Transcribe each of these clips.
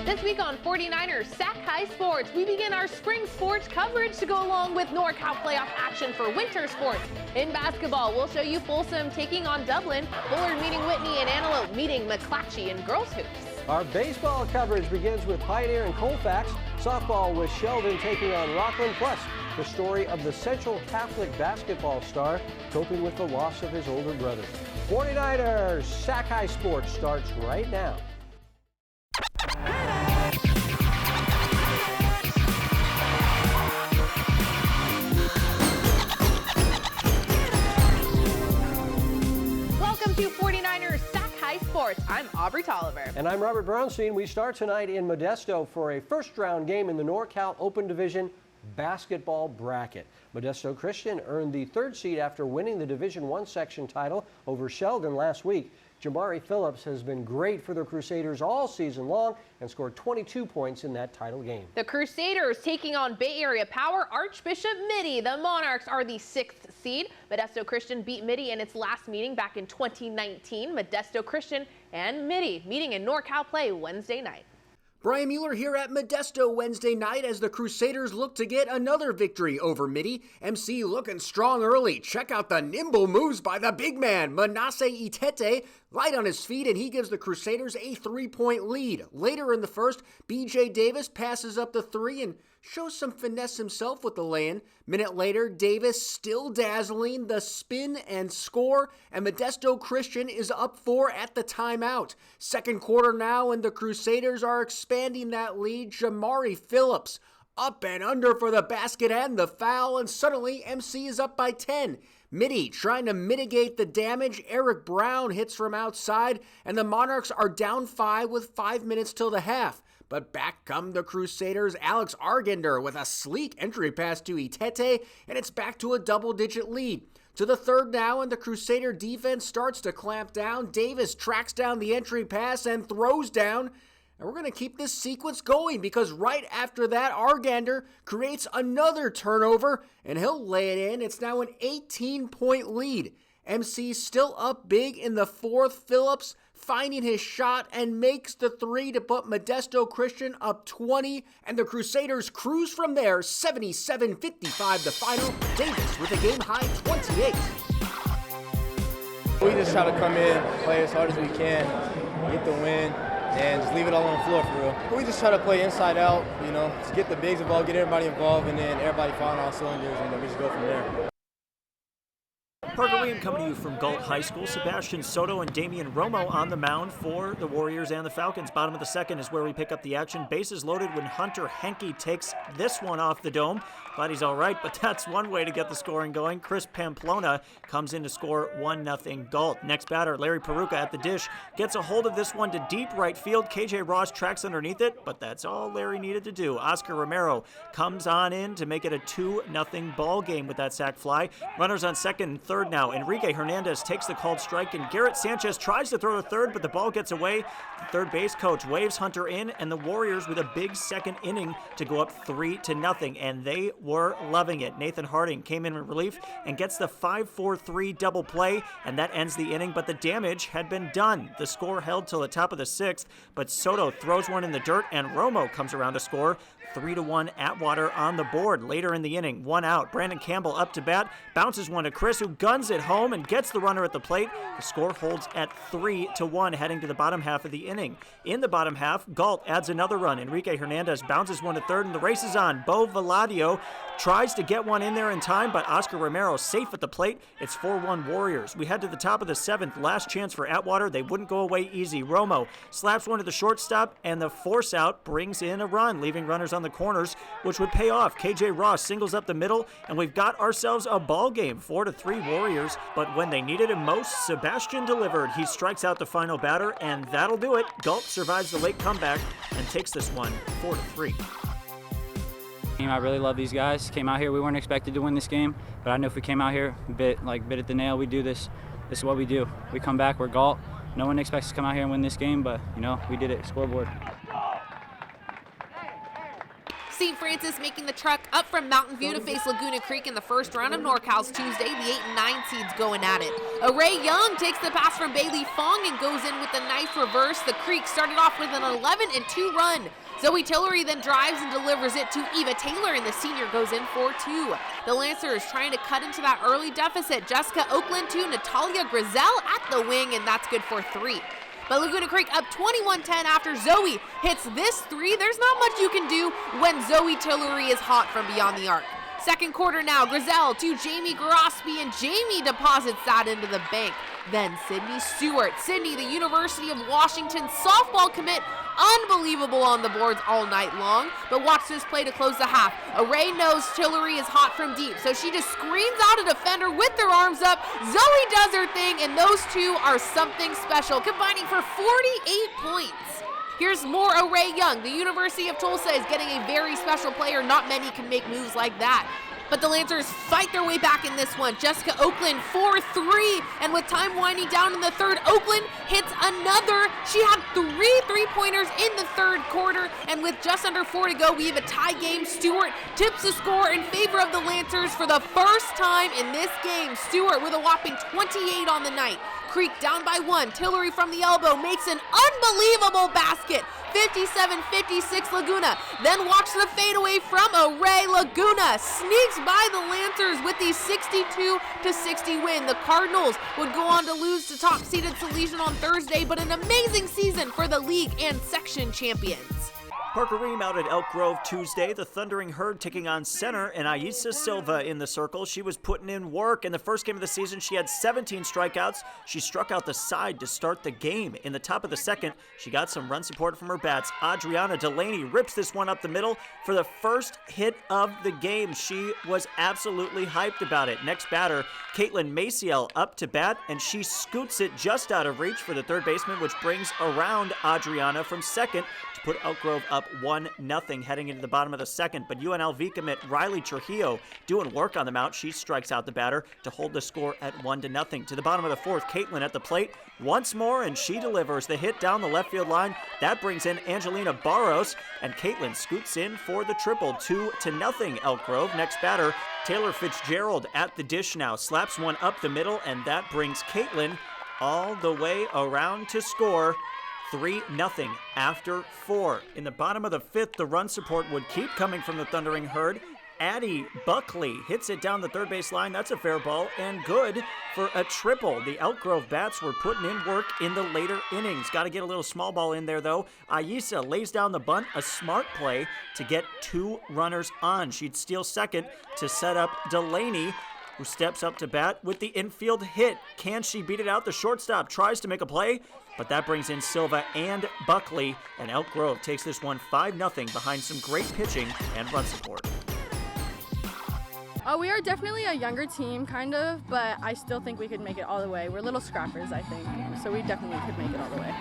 This week on 49ers Sac-Hi Sports, we begin our spring sports coverage to go along with NorCal playoff action for winter sports. In basketball, we'll show you Folsom taking on Dublin, Bullard meeting Whitney, and Antelope meeting McClatchy in girls hoops. Our baseball coverage begins with Pioneer and Colfax. Softball with Sheldon taking on Rockland. Plus, the story of the Central Catholic basketball star coping with the loss of his older brother. 49ers Sac-Hi Sports starts right now. Welcome to 49ers Sac-Hi Sports. I'm Aubrey Tolliver. And I'm Robert Brownstein. We start tonight in Modesto for a first-round game in the NorCal Open Division basketball bracket. Modesto Christian earned the third seed after winning the Division I section title over Sheldon last week. Jamari Phillips has been great for the Crusaders all season long and scored 22 points in that title game. The Crusaders taking on Bay Area power Archbishop Mitty. The Monarchs are the 6th seed. Modesto Christian beat Mitty in its last meeting back in 2019. Modesto Christian and Mitty meeting in NorCal play Wednesday night. Brian Mueller here at Modesto Wednesday night as the Crusaders look to get another victory over Mitty. MC looking strong early. Check out the nimble moves by the big man, Manasseh Itete, light on his feet, and he gives the Crusaders a 3-point lead. Later in the first, BJ Davis passes up the three and shows some finesse himself with the lay-in. Minute later, Davis still dazzling, the spin and score, and Modesto Christian is up 4 at the timeout. Second quarter now, and the Crusaders are expanding that lead. Jamari Phillips up and under for the basket and the foul, and suddenly MC is up by 10. Mitty trying to mitigate the damage. Eric Brown hits from outside, and the Monarchs are down 5 with 5 minutes till the half. But back come the Crusaders. Alex Argender with a sleek entry pass to Itete, and it's back to a double-digit lead. To the third now, and the Crusader defense starts to clamp down. Davis tracks down the entry pass and throws down. And we're going to keep this sequence going because right after that, Argender creates another turnover, and he'll lay it in. It's now an 18-point lead. MC still up big in the fourth. Phillips finding his shot and makes the three to put Modesto Christian up 20, and the Crusaders cruise from there. 77-55 the final. Davis with a game-high 28. We just try to come in, play as hard as we can, get the win, and just leave it all on the floor for real. We just try to play inside out, just get the bigs involved, get everybody involved, and then everybody firing all cylinders, and then we just go from there. Parker William coming to you from Galt High School. Sebastian Soto and Damian Romo on the mound for the Warriors and the Falcons. Bottom of the second is where we pick up the action. Bases loaded when Hunter Henke takes this one off the dome. Glad he's all right, but that's one way to get the scoring going. Chris Pamplona comes in to score 1-0 Galt. Next batter, Larry Peruka at the dish, gets a hold of this one to deep right field. KJ Ross tracks underneath it, but that's all Larry needed to do. Oscar Romero comes on in to make it a 2-0 ball game with that sac fly. Runners on second and third now. Enrique Hernandez takes the called strike, and Garrett Sanchez tries to throw to third, but the ball gets away. The third base coach waves Hunter in, and the Warriors with a big second inning to go up 3-0, and they were loving it. Nathan Harding came in relief and gets the 5-4-3 double play, and that ends the inning, but the damage had been done. The score held till the top of the sixth, but Soto throws one in the dirt, and Romo comes around to score. 3-1 Atwater on the board. Later in the inning, one out. Brandon Campbell up to bat, bounces one to Chris, who guns it home and gets the runner at the plate. The score holds at 3-1 heading to the bottom half of the inning. In the bottom half, Galt adds another run. Enrique Hernandez bounces one to third, and the race is on. Bo Valadio tries to get one in there in time, but Oscar Romero safe at the plate. It's 4-1 Warriors. We head to the top of the seventh. Last chance for Atwater. They wouldn't go away easy. Romo slaps one to the shortstop, and the force out brings in a run, leaving runners on the corners, which would pay off. KJ Ross singles up the middle, and we've got ourselves a ball game. 4-3 Warriors, but when they needed him most, Sebastian delivered. He strikes out the final batter, and that'll do it. Galt survives the late comeback and takes this one 4-3. I really love these guys. Came out here, we weren't expected to win this game, but I know if we came out here, bit at the nail, we do this. This is what we do. We come back, we're Galt. No one expects to come out here and win this game, but we did it. Scoreboard. St. Francis making the trek up from Mountain View to face Laguna Creek in the first round of NorCal's Tuesday. The 8 and 9 seeds going at it. Array Young takes the pass from Bailey Fong and goes in with a nice reverse. The Creek started off with an 11 and 2 run. Zoe Tillery then drives and delivers it to Eva Taylor, and the senior goes in for 2. The Lancers trying to cut into that early deficit. Jessica Oakland to Natalia Grizel at the wing, and that's good for 3. But Laguna Creek up 21-10 after Zoe hits this 3. There's not much you can do when Zoe Tillery is hot from beyond the arc. Second quarter now, Grizel to Jamie Grosby, and Jamie deposits that into the bank. Then Sydney Stewart. Sydney, the University of Washington softball commit, unbelievable on the boards all night long. But watch this play to close the half. Array knows Tillery is hot from deep, so she just screens out a defender with their arms up. Zoe does her thing, and those two are something special, combining for 48 points. Here's more Array Young. The University of Tulsa is getting a very special player. Not many can make moves like that. But the Lancers fight their way back in this one. Jessica Oakland 4-3, and with time winding down in the third, Oakland hits another. She had 3 3-pointers in the third quarter, and with just under 4 to go, we have a tie game. Stewart tips the score in favor of the Lancers for the first time in this game. Stewart with a whopping 28 on the night. Creek down by 1. Tillery from the elbow makes an unbelievable basket. 57-56 Laguna. Then watch the fadeaway from Array. Laguna sneaks by the Lancers with the 62-60 win. The Cardinals would go on to lose to top-seeded Salesian on Thursday, but an amazing season for the league and section champions. Parker Ream out at Elk Grove Tuesday. The Thundering Herd taking on center, and Aisa Silva in the circle. She was putting in work. In the first game of the season, she had 17 strikeouts. She struck out the side to start the game. In the top of the second, she got some run support from her bats. Adriana Delaney rips this one up the middle for the first hit of the game. She was absolutely hyped about it. Next batter, Caitlin Maciel up to bat, and she scoots it just out of reach for the third baseman, which brings around Adriana from second to put Elk Grove up 1-0 heading into the bottom of the second. But UNLV commit Riley Trujillo doing work on the mound. She strikes out the batter to hold the score at 1-0. To the bottom of the fourth, Caitlin at the plate once more, and she delivers the hit down the left field line. That brings in Angelina Barros, and Caitlin scoots in for the triple. 2-0 Elk Grove. Next batter, Taylor Fitzgerald at the dish now. Slaps one up the middle, and that brings Caitlin all the way around to score 3-0 after 4. In the bottom of the fifth, the run support would keep coming from the Thundering Herd. Addie Buckley hits it down the third base line. That's a fair ball and good for a triple. The Elk Grove bats were putting in work in the later innings. Got to get a little small ball in there, though. Aisa lays down the bunt, a smart play to get 2 runners on. She'd steal second to set up Delaney, who steps up to bat with the infield hit. Can she beat it out? The shortstop tries to make a play, but that brings in Silva and Buckley, and Elk Grove takes this one 5-0 behind some great pitching and run support. We are definitely a younger team, kind of, but I still think we could make it all the way. We're little scrappers, I think, so we definitely could make it all the way.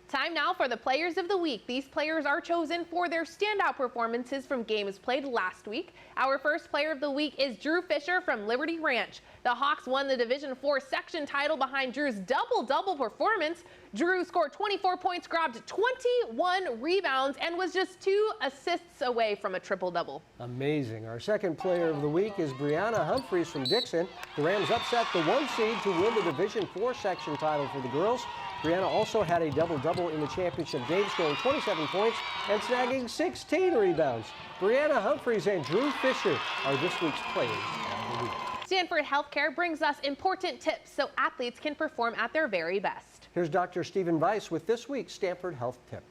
Time now for the Players of the Week. These players are chosen for their standout performances from games played last week. Our first Player of the Week is Drew Fisher from Liberty Ranch. The Hawks won the Division IV section title behind Drew's double-double performance. Drew scored 24 points, grabbed 21 rebounds, and was just 2 assists away from a triple-double. Amazing. Our second Player of the Week is Brianna Humphreys from Dixon. The Rams upset the 1 seed to win the Division IV section title for the girls. Brianna also had a double-double in the championship game, scoring 27 points and snagging 16 rebounds. Brianna Humphreys and Drew Fisher are this week's Players of the Week. Stanford Healthcare brings us important tips so athletes can perform at their very best. Here's Dr. Stephen Weiss with this week's Stanford Health Tip.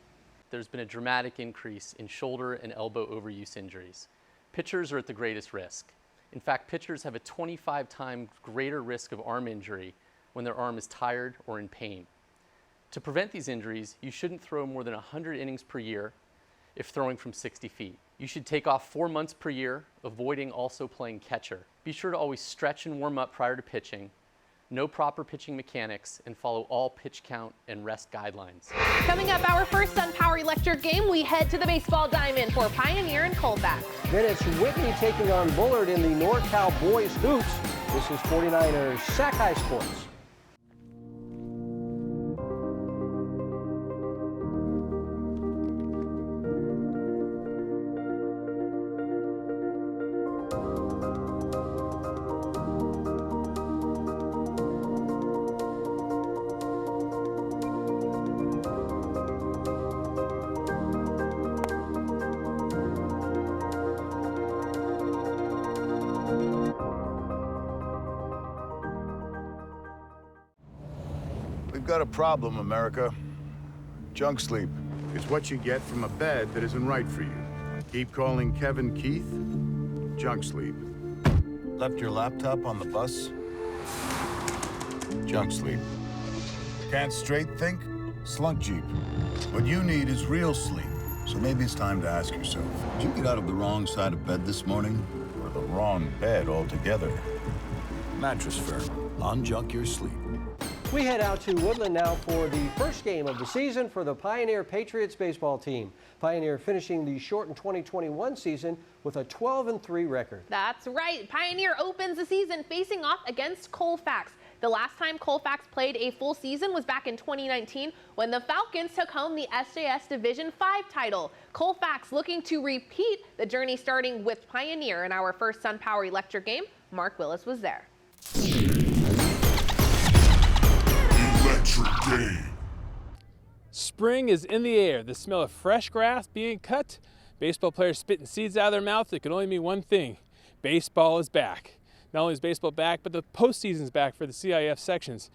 There's been a dramatic increase in shoulder and elbow overuse injuries. Pitchers are at the greatest risk. In fact, pitchers have a 25 times greater risk of arm injury when their arm is tired or in pain. To prevent these injuries, you shouldn't throw more than 100 innings per year if throwing from 60 feet. You should take off 4 months per year, avoiding also playing catcher. Be sure to always stretch and warm up prior to pitching, know proper pitching mechanics, and follow all pitch count and rest guidelines. Coming up, our first SunPower Electric game, we head to the baseball diamond for Pioneer and Colfax. Then it's Whitney taking on Bullard in the NorCal Boys Hoops. This is 49ers Sac-Hi Sports. We've got a problem, America. Junk sleep. It's what you get from a bed that isn't right for you. Keep calling Kevin Keith. Junk sleep. Left your laptop on the bus? Junk sleep. Can't straight think? Slunk Jeep. What you need is real sleep. So maybe it's time to ask yourself, did you get out of the wrong side of bed this morning? Or the wrong bed altogether? Mattress Firm. Unjunk your sleep. We head out to Woodland now for the first game of the season for the Pioneer Patriots baseball team. Pioneer finishing the shortened 2021 season with a 12-3 record. That's right. Pioneer opens the season facing off against Colfax. The last time Colfax played a full season was back in 2019 when the Falcons took home the SJS Division 5 title. Colfax looking to repeat the journey starting with Pioneer in our first SunPower Electric game. Mark Willis was there. Electric game. Spring is in the air. The smell of fresh grass being cut, baseball players spitting seeds out of their mouths. It can only mean one thing: baseball is back. Not only is baseball back, but the postseason is back for the CIF sections.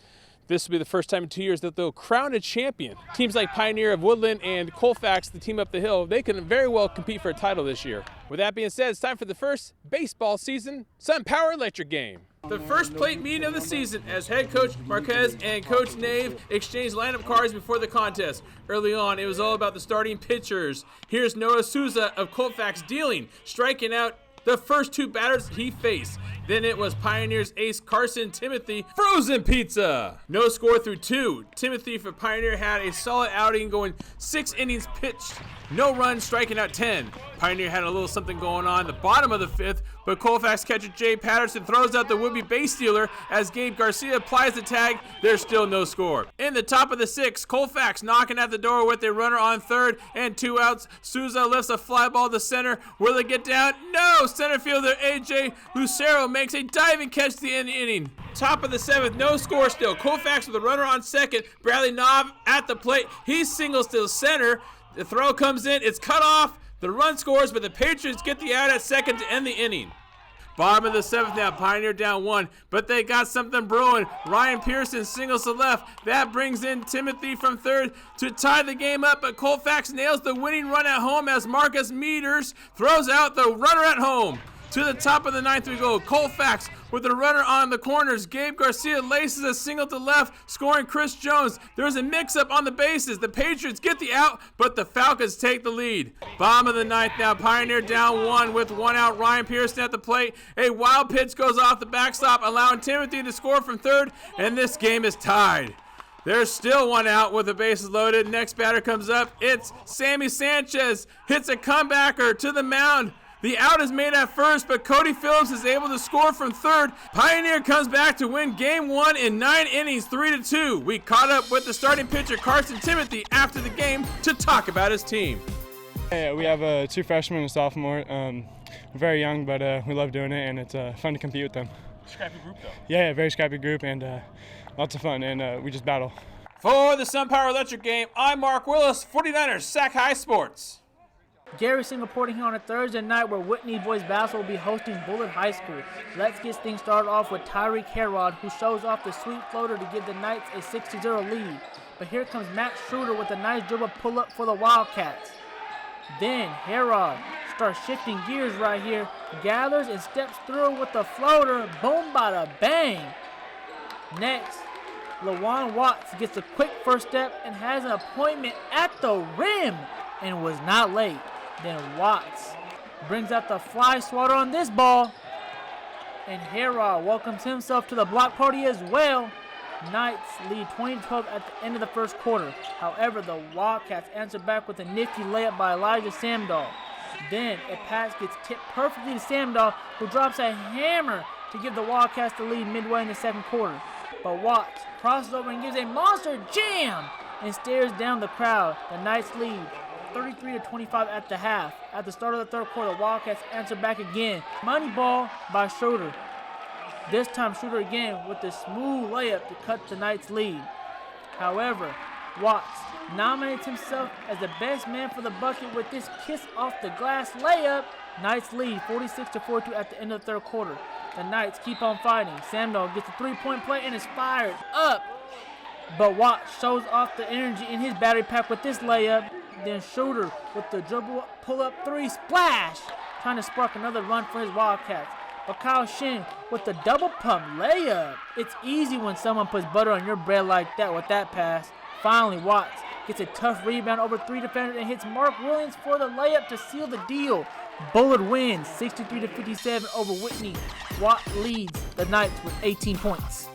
This will be the first time in 2 years that they'll crown a champion. Teams like Pioneer of Woodland and Colfax, the team up the hill, they can very well compete for a title this year. With that being said, it's time for the first baseball season SunPower Electric game. The first plate meeting of the season as head coach Marquez and coach Nave exchanged lineup cards before the contest. Early on, it was all about the starting pitchers. Here's Noah Souza of Colfax dealing, striking out the first two batters he faced. Then it was Pioneer's ace Carson Timothy, frozen pizza. No score through two. Timothy for Pioneer had a solid outing going 6 innings pitched. No runs, striking out 10. Pioneer had a little something going on at the bottom of the 5th, but Colfax catcher Jay Patterson throws out the would-be base stealer as Gabe Garcia applies the tag. There's still no score. In the top of the 6th, Colfax knocking at the door with a runner on third and 2 outs. Souza lifts a fly ball to center. Will it get down? No! Center fielder AJ Lucero makes a diving catch to end the inning. Top of the 7th, no score still. Colfax with a runner on second. Bradley Knob at the plate. He singles to center. The throw comes in. It's cut off. The run scores, but the Patriots get the out at second to end the inning. Bottom of the 7th now, Pioneer down 1, but they got something brewing. Ryan Pearson singles to left. That brings in Timothy from third to tie the game up, but Colfax nails the winning run at home as Marcus Meters throws out the runner at home. To the top of the 9th we go. Colfax with the runner on the corners. Gabe Garcia laces a single to left, scoring Chris Jones. There's a mix-up on the bases. The Patriots get the out, but the Falcons take the lead. Bottom of the 9th now. Pioneer down 1 with 1 out. Ryan Pearson at the plate. A wild pitch goes off the backstop, allowing Timothy to score from third, and this game is tied. There's still 1 out with the bases loaded. Next batter comes up. It's Sammy Sanchez. Hits a comebacker to the mound. The out is made at first, but Cody Phillips is able to score from third. Pioneer comes back to win game 1 in 9 innings, 3-2. We caught up with the starting pitcher, Carson Timothy, after the game to talk about his team. Yeah, we have 2 freshmen and a sophomore. We're very young, but we love doing it, and it's fun to compete with them. Scrappy group, though. Yeah, very scrappy group, and lots of fun, and we just battle. For the SunPower Electric game, I'm Mark Willis, 49ers Sac-Hi Sports. Gary Singh reporting here on a Thursday night where Whitney Boys Basketball will be hosting Bullitt High School. Let's get things started off with Tyreek Herod, who shows off the sweet floater to give the Knights a 6-0 lead. But here comes Matt Schroeder with a nice dribble pull-up for the Wildcats. Then Herod starts shifting gears right here, gathers and steps through with the floater. Boom, bada bang. Next, LaJuan Watts gets a quick first step and has an appointment at the rim and was not late. Then Watts brings out the fly swatter on this ball, and Herod welcomes himself to the block party as well. Knights lead 20-12 at the end of the first quarter. However, the Wildcats answer back with a nifty layup by Elijah Samdahl. Then a pass gets tipped perfectly to Samdahl, who drops a hammer to give the Wildcats the lead midway in the second quarter. But Watts crosses over and gives a monster jam and stares down the crowd. The Knights lead 33-25 at the half. At the start of the third quarter, the Wildcats answer back again. Money ball by Schroeder. This time Schroeder again with the smooth layup to cut the Knights' lead. However, Watts nominates himself as the best man for the bucket with this kiss off the glass layup. Knights lead 46-42 at the end of the third quarter. The Knights keep on fighting. Samdahl gets a 3-point play and is fired up. But Watt shows off the energy in his battery pack with this layup. Then Schroeder with the dribble pull-up three, splash, trying to spark another run for his Wildcats. But Kyle Shin with the double pump layup. It's easy when someone puts butter on your bread like that with that pass. Finally, Watts gets a tough rebound over 3 defenders and hits Mark Williams for the layup to seal the deal. Bullard wins 63-57 over Whitney. Watt leads the Knights with 18 points.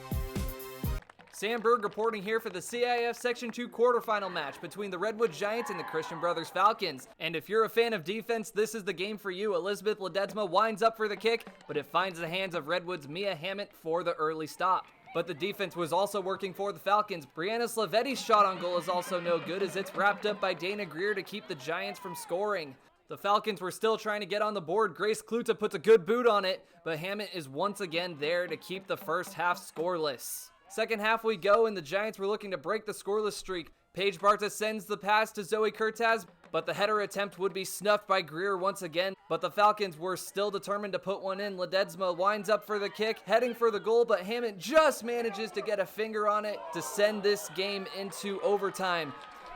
Sam Berg reporting here for the CIF Section 2 quarterfinal match between the Redwood Giants and the Christian Brothers Falcons. And if you're a fan of defense, this is the game for you. Elizabeth Ledesma winds up for the kick, but it finds the hands of Redwood's Mia Hammett for the early stop. But the defense was also working for the Falcons. Brianna Slavetti's shot on goal is also no good as it's wrapped up by Dana Greer to keep the Giants from scoring. The Falcons were still trying to get on the board. Grace Kluta puts a good boot on it, but Hammett is once again there to keep the first half scoreless. Second half we go, and the Giants were looking to break the scoreless streak. Paige Barta sends the pass to Zoe Kurtaz, but the header attempt would be snuffed by Greer once again. But the Falcons were still determined to put one in. Ledesma winds up for the kick, heading for the goal, but Hammett just manages to get a finger on it to send this game into overtime.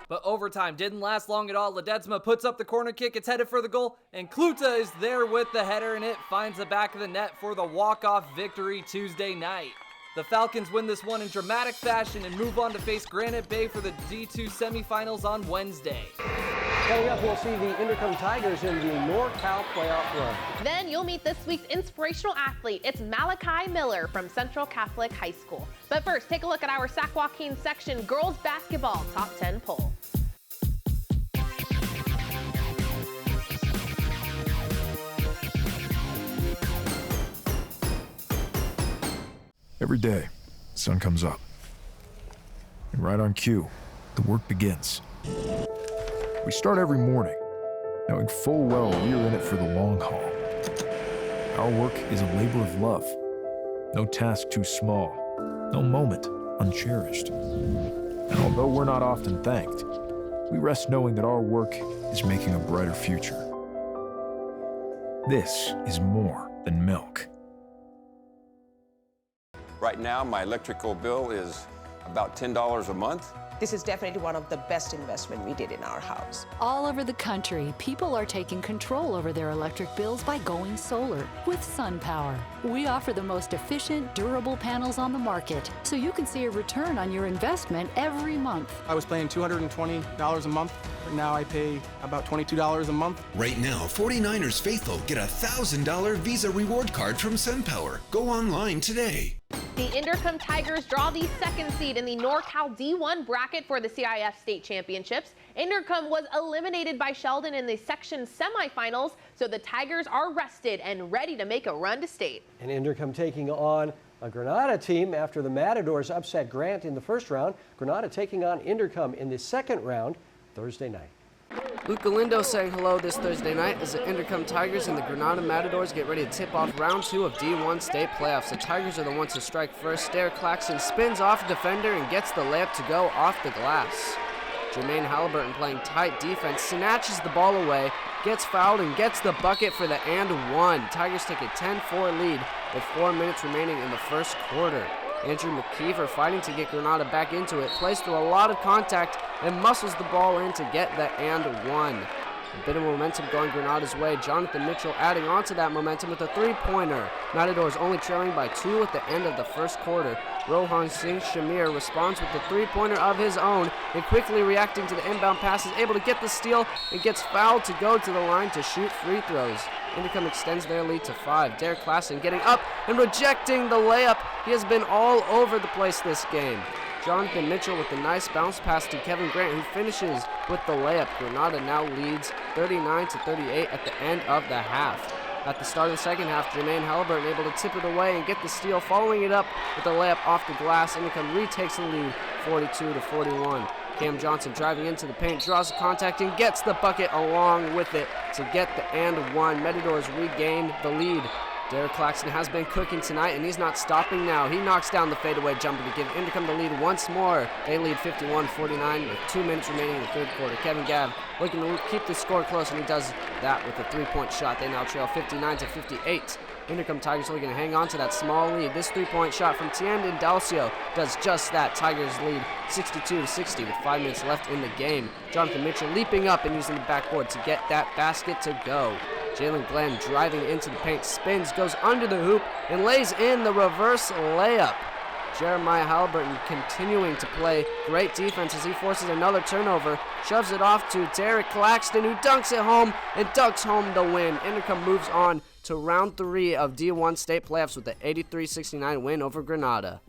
But overtime didn't last long at all. Ledesma puts up the corner kick, it's headed for the goal, and Kluta is there with the header, and it finds the back of the net for the walk-off victory Tuesday night. The Falcons win this one in dramatic fashion and move on to face Granite Bay for the D2 semifinals on Wednesday. Coming up, we'll see the Intercom Tigers in the NorCal playoff run. Then you'll meet this week's inspirational athlete. It's Malachi Miller from Central Catholic High School. But first, take a look at our Sac Joaquin section girls basketball top 10 poll. Every day, the sun comes up. And right on cue, the work begins. We start every morning, knowing full well we're in it for the long haul. Our work is a labor of love. No task too small, no moment uncherished. And although we're not often thanked, we rest knowing that our work is making a brighter future. This is more than milk. Right now, my electrical bill is about $10 a month. This is definitely one of the best investments we did in our house. All over the country, people are taking control over their electric bills by going solar with SunPower. We offer the most efficient, durable panels on the market, so you can see a return on your investment every month. I was paying $220 a month. Now I pay about $22 a month. Right now, 49ers faithful get a $1,000 Visa reward card from SunPower. Go online today. The Intercom Tigers draw the second seed in the NorCal D1 bracket for the CIF State Championships. Intercom was eliminated by Sheldon in the section semifinals, so the Tigers are rested and ready to make a run to state. And Intercom taking on a Granada team after the Matadors upset Grant in the first round. Granada taking on Intercom in the second round Thursday night. Luke Galindo saying hello this Thursday night as the Intercom Tigers and the Granada Matadors get ready to tip off round 2 of D1 state playoffs. The Tigers are the ones to strike first. Derek Claxton spins off a defender and gets the layup to go off the glass. Jermaine Halliburton playing tight defense, snatches the ball away, gets fouled and gets the bucket for the and one. Tigers take a 10-4 lead with 4 minutes remaining in the first quarter. Andrew McKeever fighting to get Granada back into it, plays through a lot of contact and muscles the ball in to get the and one. A bit of momentum going Granada's way. Jonathan Mitchell adding on to that momentum with a three-pointer. Matadors only trailing by 2 at the end of the first quarter. Rohan Singh Shamir responds with the three-pointer of his own and quickly reacting to the inbound pass is able to get the steal and gets fouled to go to the line to shoot free throws. Intercom extends their lead to 5. Derek Klassen getting up and rejecting the layup. He has been all over the place this game. Jonathan Mitchell with the nice bounce pass to Kevin Grant, who finishes with the layup. Granada now leads 39-38 at the end of the half. At the start of the second half, Jermaine Halliburton able to tip it away and get the steal, following it up with a layup off the glass. Intercom retakes the lead 42-41. Cam Johnson driving into the paint, draws the contact and gets the bucket along with it to get the and one. Matadors regain the lead. Derek Claxton has been cooking tonight, and he's not stopping now. He knocks down the fadeaway jumper to give Intercom the lead once more. They lead 51-49 with 2 minutes remaining in the third quarter. Kevin Gabb looking to keep the score close, and he does that with a three-point shot. They now trail 59-58. Intercom Tigers looking to hang on to that small lead. This three-point shot from Tiandon Dalcio does just that. Tigers lead 62-60 with 5 minutes left in the game. Jonathan Mitchell leaping up and using the backboard to get that basket to go. Jalen Glenn driving into the paint, spins, goes under the hoop, and lays in the reverse layup. Jeremiah Halliburton continuing to play great defense as he forces another turnover, shoves it off to Derek Claxton, who dunks it home and dunks home the win. Intercom moves on to round 3 of D1 state playoffs with an 83-69 win over Granada.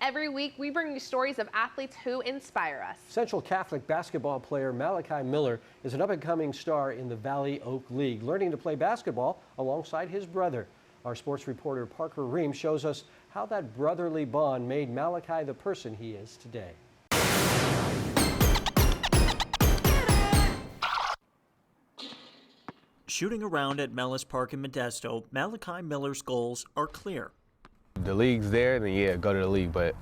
Every week, we bring you stories of athletes who inspire us. Central Catholic basketball player Malachi Miller is an up-and-coming star in the Valley Oak League, learning to play basketball alongside his brother. Our sports reporter Parker Ream shows us how that brotherly bond made Malachi the person he is today. Shooting around at Mellis Park in Modesto, Malachi Miller's goals are clear. The league's there, then yeah, go to the league, but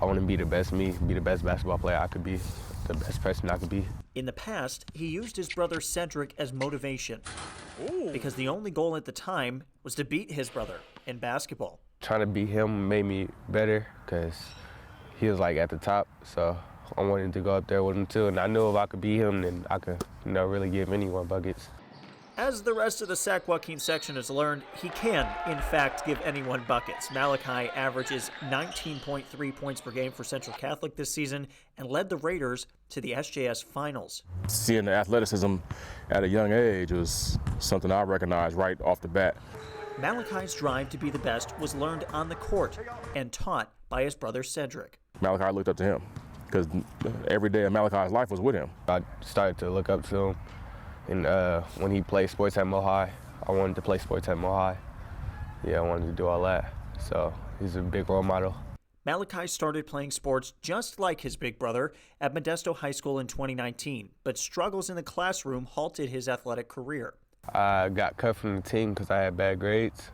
I want to be the best me, be the best basketball player I could be, the best person I could be. In the past, he used his brother Cedric as motivation. Because the only goal at the time was to beat his brother in basketball. Trying to beat him made me better because he was like at the top, so I wanted to go up there with him too. And I knew if I could beat him, then I could, really give anyone buckets. As the rest of the Sac Joaquin section has learned, he can, in fact, give anyone buckets. Malachi averages 19.3 points per game for Central Catholic this season and led the Raiders to the SJS Finals. Seeing the athleticism at a young age was something I recognized right off the bat. Malachi's drive to be the best was learned on the court and taught by his brother Cedric. Malachi looked up to him because every day of Malachi's life was with him. I started to look up to him. And when he played sports at Mo-High, I wanted to play sports at Mo-High. Yeah, I wanted to do all that. So he's a big role model. Malachi started playing sports just like his big brother at Modesto High School in 2019, but struggles in the classroom halted his athletic career. I got cut from the team because I had bad grades,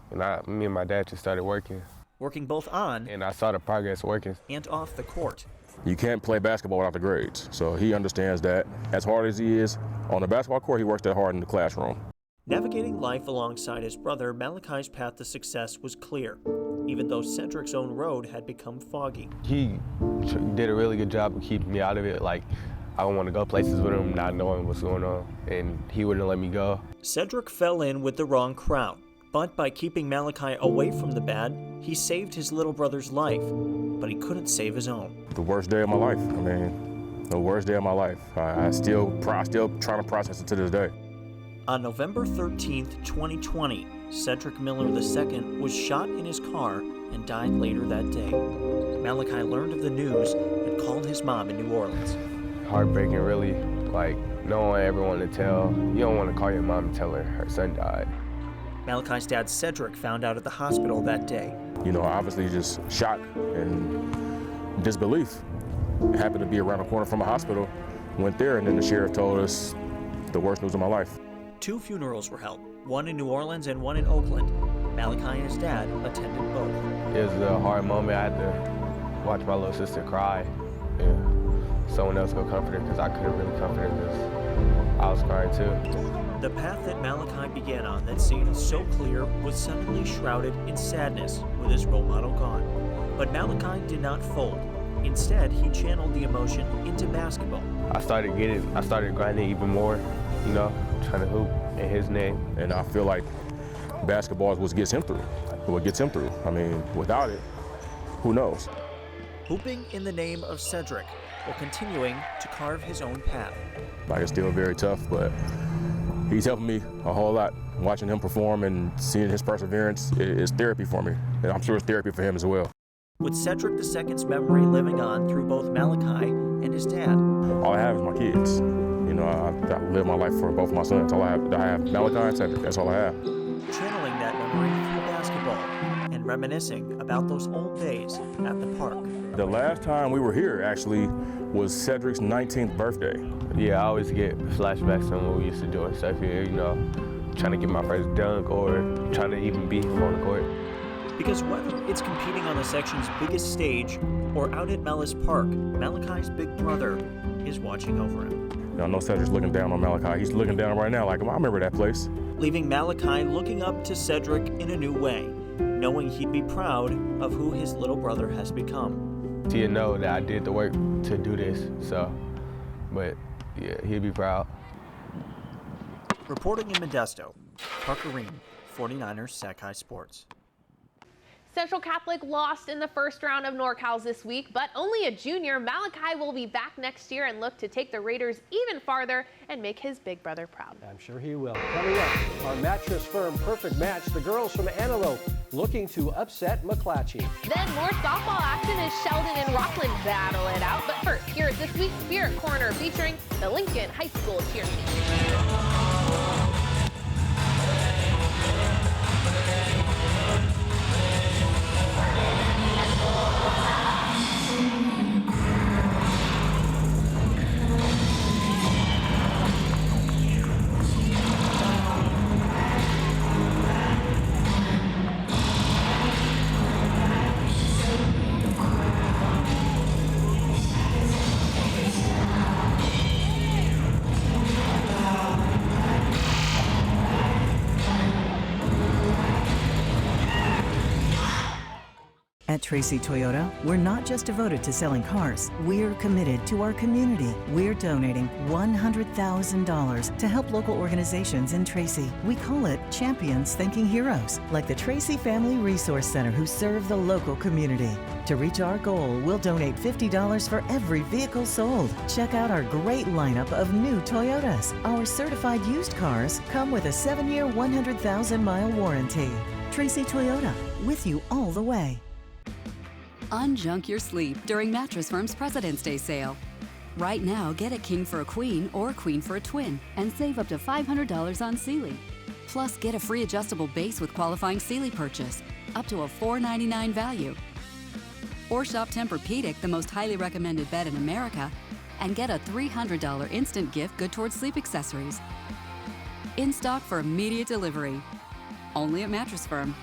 and me and my dad just started working. Working both on and I saw the progress working and off the court. You can't play basketball without the grades, so he understands that. As hard as he is on the basketball court, he works that hard in the classroom. Navigating life alongside his brother, Malachi's path to success was clear, even though Cedric's own road had become foggy. He did a really good job of keeping me out of it. Like, I don't want to go places with him not knowing what's going on, and he wouldn't let me go. Cedric fell in with the wrong crowd, but by keeping Malachi away from the bad, he saved his little brother's life, but he couldn't save his own. The worst day of my life. The worst day of my life. I still trying to process it to this day. On November 13th, 2020, Cedric Miller II was shot in his car and died later that day. Malachi learned of the news and called his mom in New Orleans. Heartbreaking, really. Like, no one ever wanted to tell. You don't want to call your mom and tell her son died. Malachi's dad, Cedric, found out at the hospital that day. Obviously just shock and disbelief. Happened to be around the corner from a hospital. Went there, and then the sheriff told us the worst news of my life. 2 funerals were held, one in New Orleans and one in Oakland. Malachi and his dad attended both. It was a hard moment. I had to watch my little sister cry. And someone else go comfort her because I couldn't really comfort her because I was crying too. The path that Malachi began on that seemed so clear was suddenly shrouded in sadness with his role model gone. But Malachi did not fold. Instead, he channeled the emotion into basketball. I started grinding even more, trying to hoop in his name. And I feel like basketball is what gets him through. Without it, who knows? Hooping in the name of Cedric, while continuing to carve his own path. It's still very tough, but he's helping me a whole lot. Watching him perform and seeing his perseverance is therapy for me. And I'm sure it's therapy for him as well. With Cedric II's memory living on through both Malachi and his dad. All I have is my kids. I live my life for both my sons. I have Malachi and Cedric. That's all I have. Channeling that memory through basketball and reminiscing about those old days at the park. The last time we were here, actually, was Cedric's 19th birthday. Yeah, I always get flashbacks on what we used to do and stuff here, trying to get my first dunk or trying to even beat him on the court. Because whether it's competing on the section's biggest stage or out at Mellis Park, Malachi's big brother is watching over him. I know Cedric's looking down on Malachi. He's looking down right now like, I remember that place. leaving Malachi looking up to Cedric in a new way, knowing he'd be proud of who his little brother has become. He'd know that I did the work to do this, so, but yeah, he'd be proud. Reporting in Modesto, Parker Ream, 49ers Sac-Hi Sports. Central Catholic lost in the first round of NorCal's this week, but only a junior. Malachi will be back next year and look to take the Raiders even farther and make his big brother proud. I'm sure he will. Coming up, our mattress firm Perfect Match, the girls from Antelope looking to upset McClatchy. Then more softball action as Sheldon and Rockland battle it out. But first, here is this week's Spirit Corner featuring the Lincoln High School cheer team. At Tracy Toyota, we're not just devoted to selling cars. We're committed to our community. We're donating $100,000 to help local organizations in Tracy. We call it Champions Thinking Heroes, like the Tracy Family Resource Center, who serve the local community. To reach our goal, we'll donate $50 for every vehicle sold. Check out our great lineup of new Toyotas. Our certified used cars come with a 7-year, 100,000-mile warranty. Tracy Toyota, with you all the way. Unjunk your sleep during Mattress Firm's President's Day sale. Right now, get a king for a queen or queen for a twin and save up to $500 on Sealy. Plus, get a free adjustable base with qualifying Sealy purchase, up to a $499 value. Or shop Tempur-Pedic, the most highly recommended bed in America, and get a $300 instant gift good towards sleep accessories. In stock for immediate delivery. Only at Mattress Firm.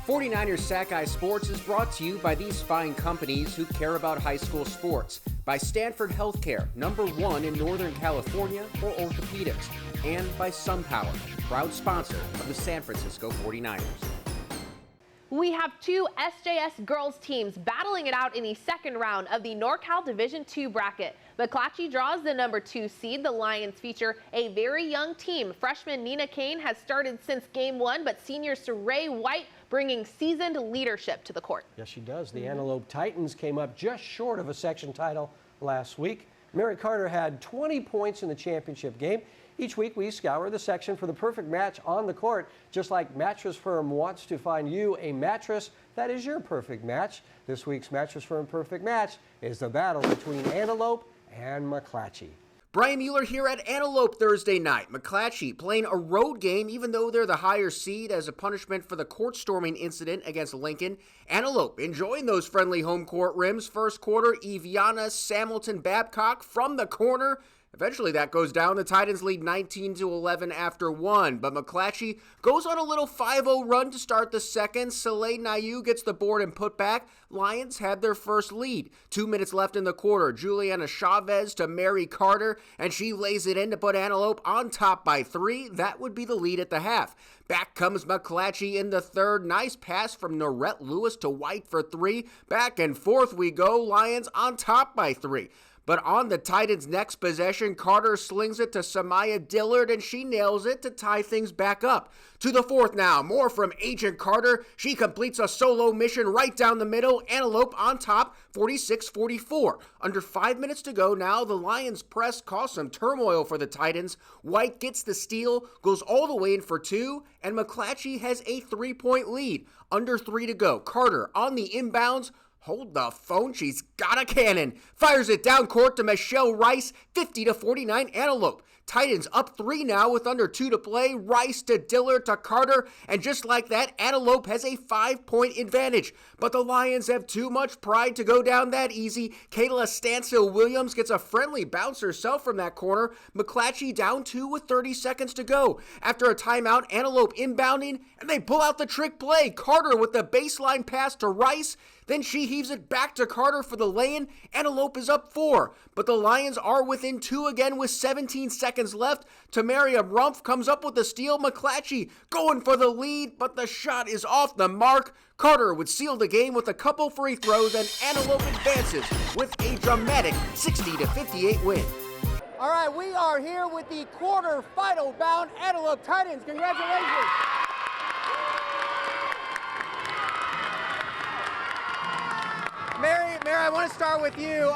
49ers Sac-Hi Sports is brought to you by these fine companies who care about high school sports. By Stanford Healthcare, #1 in Northern California for orthopedics. And by SunPower, proud sponsor of the San Francisco 49ers. We have two SJS girls teams battling it out in the second round of the NorCal Division II bracket. McClatchy draws the #2 seed. The Lions feature a very young team. Freshman Nina Kane has started since game 1, but senior Saray White bringing seasoned leadership to the court. Yes, she does. The Antelope Titans came up just short of a section title last week. Mary Carter had 20 points in the championship game. Each week we scour the section for the perfect match on the court, just like Mattress Firm wants to find you a mattress that is your perfect match. This week's Mattress Firm Perfect Match is the battle between Antelope and McClatchy. Brian Mueller here at Antelope Thursday night. McClatchy playing a road game even though they're the higher seed as a punishment for the court storming incident against Lincoln. Antelope enjoying those friendly home court rims. First quarter, Eviana Samilton Babcock from the corner. Eventually that goes down. The Titans lead 19-11 after 1, but McClatchy goes on a little 5-0 run to start the second. Soleil Nayu gets the board and put back. Lions had their first lead. 2 minutes left in the quarter. Juliana Chavez to Mary Carter, and she lays it in to put Antelope on top by 3. That would be the lead at the half. Back comes McClatchy in the third. Nice pass from Norette Lewis to White for 3. Back and forth we go. Lions on top by 3. But on the Titans' next possession, Carter slings it to Samaya Dillard, and she nails it to tie things back up. To the fourth now, more from Agent Carter. She completes a solo mission right down the middle. Antelope on top, 46-44. Under 5 minutes to go now, the Lions' press caused some turmoil for the Titans. White gets the steal, goes all the way in for 2, and McClatchy has a 3-point lead. Under 3 to go. Carter on the inbounds. Hold the phone, she's got a cannon. Fires it down court to Michelle Rice, 50-49 Antelope. Titans up 3 now with under 2 to play. Rice to Dillard to Carter, and just like that, Antelope has a 5-point advantage. But the Lions have too much pride to go down that easy. Kayla Stansel-Williams gets a friendly bounce herself from that corner. McClatchy down 2 with 30 seconds to go. After a timeout, Antelope inbounding, and they pull out the trick play. Carter with the baseline pass to Rice. Then she heaves it back to Carter for the lay-in. Antelope is up 4, but the Lions are within 2 again with 17 seconds left. Tamaria Rumpf comes up with the steal. McClatchy going for the lead, but the shot is off the mark. Carter would seal the game with a couple free throws, and Antelope advances with a dramatic 60-58 win. All right, we are here with the quarter-final bound Antelope Titans. Congratulations. Mary, I want to start with you.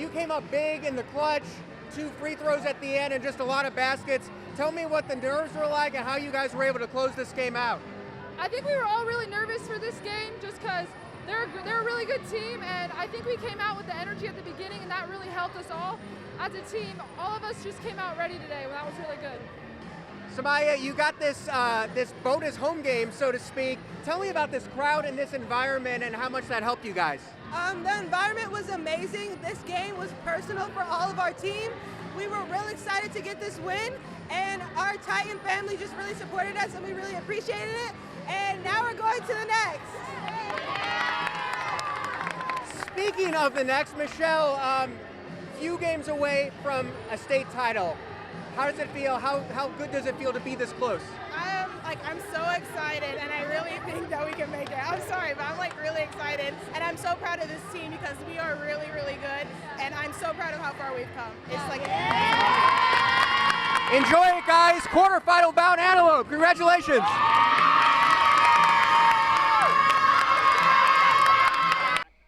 You came up big in the clutch, 2 free throws at the end and just a lot of baskets. Tell me what the nerves were like and how you guys were able to close this game out. I think we were all really nervous for this game just because they're a really good team, and I think we came out with the energy at the beginning, and that really helped us all. As a team, all of us just came out ready today, and that was really good. Samaya, you got this this bonus home game, so to speak. Tell me about this crowd and this environment and how much that helped you guys. The environment was amazing. This game was personal for all of our team. We were really excited to get this win, and our Titan family just really supported us, and we really appreciated it. And now we're going to the next. Speaking of the next, Michelle, few games away from a state title. How does it feel? How good does it feel to be this close? I'm so excited, and I really think that we can make it. I'm sorry, but I'm really excited, and I'm so proud of this team because we are really, really good, and I'm so proud of how far we've come. It's Enjoy it, guys. Quarterfinal bound Antelope. Congratulations.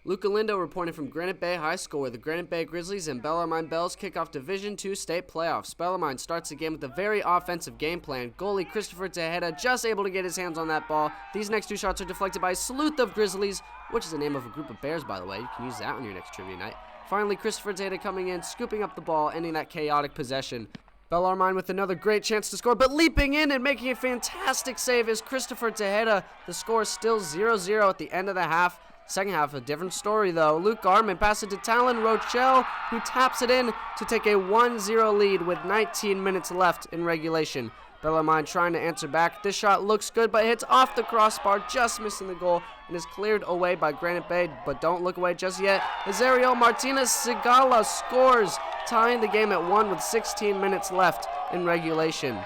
Luke Galindo reporting from Granite Bay High School, where the Granite Bay Grizzlies and Bellarmine Bells kick off Division II state playoffs. Bellarmine starts the game with a very offensive game plan. Goalie Christopher Tejeda just able to get his hands on that ball. These next 2 shots are deflected by a sleuth of Grizzlies, which is the name of a group of bears, by the way. You can use that on your next trivia night. Finally, Christopher Tejeda coming in, scooping up the ball, ending that chaotic possession. Bellarmine with another great chance to score, but leaping in and making a fantastic save is Christopher Tejeda. The score is still 0-0 at the end of the half. Second half, a different story, though. Luke Garman passes it to Talon Rochelle, who taps it in to take a 1-0 lead with 19 minutes left in regulation. Bellarmine trying to answer back. This shot looks good, but hits off the crossbar, just missing the goal, and is cleared away by Granite Bay, but don't look away just yet. Azariel Martinez Sigala scores, tying the game at 1 with 16 minutes left in regulation.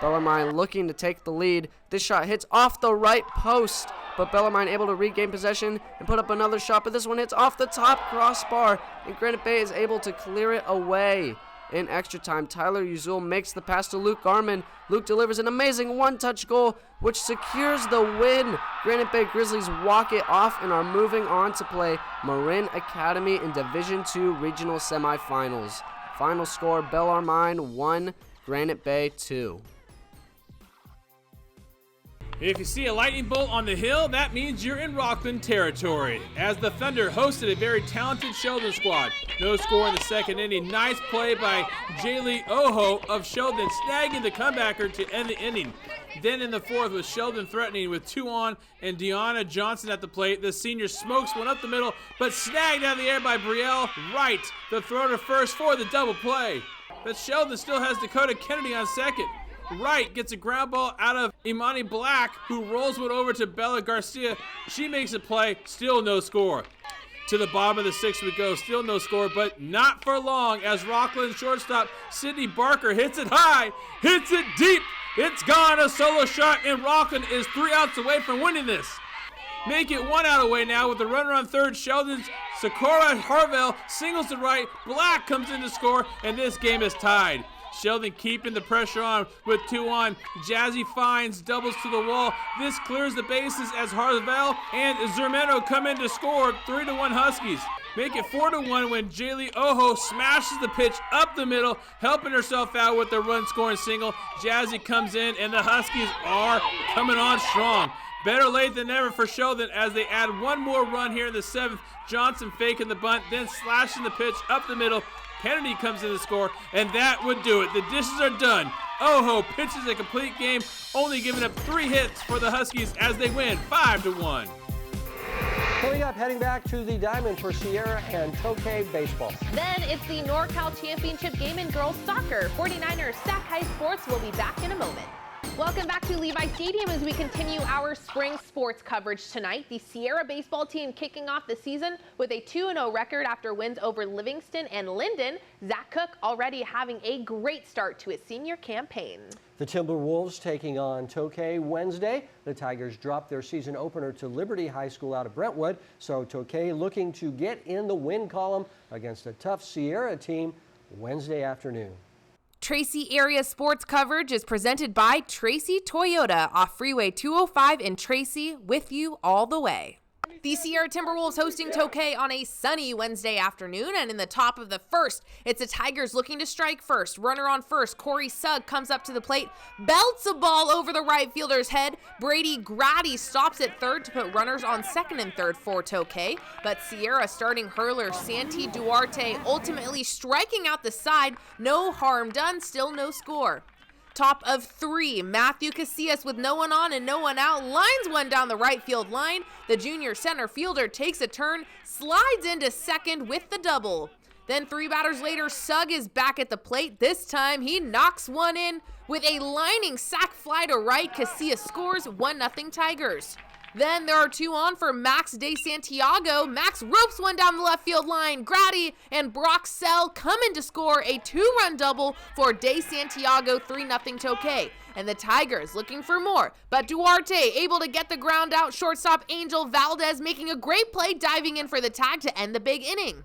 Bellarmine looking to take the lead. This shot hits off the right post, but Bellarmine able to regain possession and put up another shot, but this one hits off the top crossbar, and Granite Bay is able to clear it away. In extra time, Tyler Uzul makes the pass to Luke Garman. Luke delivers an amazing one-touch goal, which secures the win. Granite Bay Grizzlies walk it off and are moving on to play Marin Academy in Division II Regional Semifinals. Final score, Bellarmine 1, Granite Bay 2. If you see a lightning bolt on the hill, that means you're in Rockland territory, as the Thunder hosted a very talented Sheldon squad. No score in the second inning. Nice play by Jaylee Oho of Sheldon, snagging the comebacker to end the inning. Then in the fourth, with Sheldon threatening with 2 on and Deanna Johnson at the plate, the senior smokes one up the middle, but snagged out of the air by Brielle Wright, the throw to first for the double play. But Sheldon still has Dakota Kennedy on second. Wright gets a ground ball out of Imani Black, who rolls one over to Bella Garcia. She makes a play, still no score. To the bottom of the 6th we go, still no score, but not for long, as Rockland shortstop Sydney Barker hits it high, hits it deep. It's gone, a solo shot, and Rockland is 3 outs away from winning this. Make it 1 out away now with the runner on third. Sheldon's Sakura Harvell singles to right. Black comes in to score, and this game is tied. Sheldon keeping the pressure on with 2 on. Jazzy Fines doubles to the wall. This clears the bases as Harvell and Zermeno come in to score. 3-1 Huskies. Make it 4-1 when Jaylee Oho smashes the pitch up the middle, helping herself out with the run-scoring single. Jazzy comes in, and the Huskies are coming on strong. Better late than never for Sheldon as they add 1 more run here in the 7th. Johnson faking the bunt, then slashing the pitch up the middle. Kennedy comes in to score, and that would do it. The dishes are done. Oho pitches a complete game, only giving up 3 hits for the Huskies as they win 5-1. Coming up, heading back to the Diamond for Sierra and Tokay baseball. Then it's the NorCal Championship game in girls soccer. 49ers Sac-Hi Sports will be back in a moment. Welcome back to Levi Stadium as we continue our spring sports coverage tonight. The Sierra baseball team kicking off the season with a 2-0 record after wins over Livingston and Linden. Zach Cook already having a great start to his senior campaign. The Timberwolves taking on Tokay Wednesday. The Tigers dropped their season opener to Liberty High School out of Brentwood, so Tokay looking to get in the win column against a tough Sierra team Wednesday afternoon. Tracy area sports coverage is presented by Tracy Toyota off Freeway 205 in Tracy, with you all the way. The Sierra Timberwolves hosting Tokay on a sunny Wednesday afternoon, and in the top of the first, it's the Tigers looking to strike first. Runner on first, Corey Sugg comes up to the plate, belts a ball over the right fielder's head. Brady Grady stops at third to put runners on second and third for Tokay, but Sierra starting hurler Santi Duarte ultimately striking out the side. No harm done, still no score. Top of three, Matthew Casillas with no one on and no one out, lines one down the right field line. The junior center fielder takes a turn, slides into second with the double. Then 3 batters later, Sugg is back at the plate. This time he knocks one in with a lining sac fly to right. Casillas scores 1-0 Tigers. Then there are 2 on for Max De Santiago. Max ropes one down the left field line. Grady and Brock Sell come in to score a 2-run double for De Santiago, 3-0 Tokay. And the Tigers looking for more, but Duarte able to get the ground out. Shortstop Angel Valdez making a great play, diving in for the tag to end the big inning.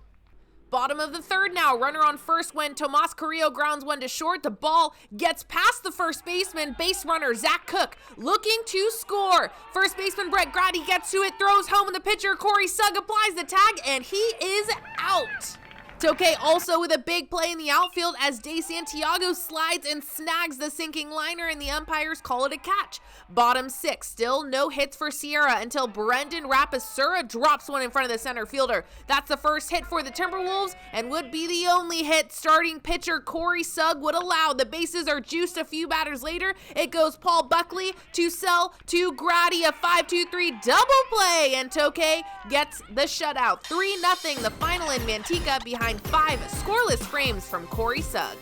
Bottom of the third now, runner on first when Tomas Carrillo grounds one to short. The ball gets past the first baseman, base runner Zach Cook looking to score. First baseman Brett Grady gets to it, throws home, and the pitcher Corey Sugg applies the tag, and he is out. Tokay also with a big play in the outfield as De Santiago slides and snags the sinking liner, and the umpires call it a catch. Bottom 6, still no hits for Sierra until Brendan Rapasura drops one in front of the center fielder. That's the first hit for the Timberwolves and would be the only hit starting pitcher Corey Sugg would allow. The bases are juiced a few batters later. It goes Paul Buckley to Sell to Grady, a 5-2-3 double play, and Tokay gets the shutout. 3-0 the final in Manteca behind 5 scoreless frames from Corey Sugg.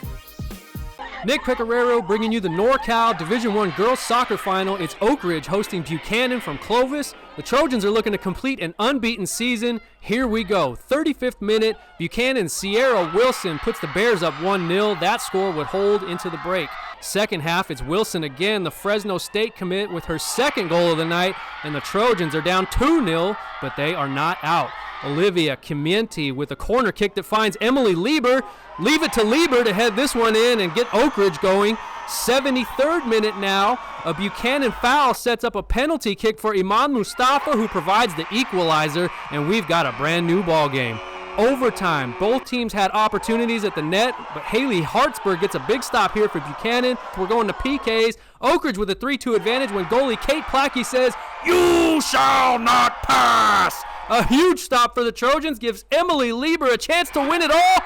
Nick Pecoraro bringing you the NorCal Division I Girls Soccer Final. It's Oak Ridge hosting Buchanan from Clovis. The Trojans are looking to complete an unbeaten season. Here we go. 35th minute, Buchanan Sierra Wilson puts the Bears up 1-0. That score would hold into the break. Second half, it's Wilson again, the Fresno State commit, with her second goal of the night, and the Trojans are down 2-0, but they are not out. Olivia Cimienti with a corner kick that finds Emily Lieber. Leave it to Lieber to head this one in and get Oak Ridge going. 73rd minute now. A Buchanan foul sets up a penalty kick for Iman Mustafa, who provides the equalizer, and we've got a brand new ball game. Overtime, both teams had opportunities at the net, but Haley Hartsburg gets a big stop here for Buchanan. We're going to PKs. Oak Ridge with a 3-2 advantage when goalie Kate Plackey says, "You shall not pass." A huge stop for the Trojans gives Emily Lieber a chance to win it all.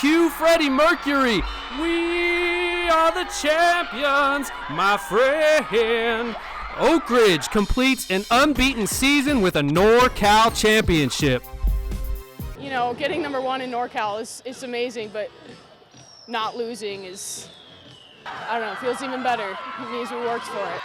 Cue Freddie Mercury. We are the champions, my friend. Oak Ridge completes an unbeaten season with a NorCal championship. You know, getting number 1 in NorCal is amazing, but not losing is, I don't know, feels even better. It means we worked for it.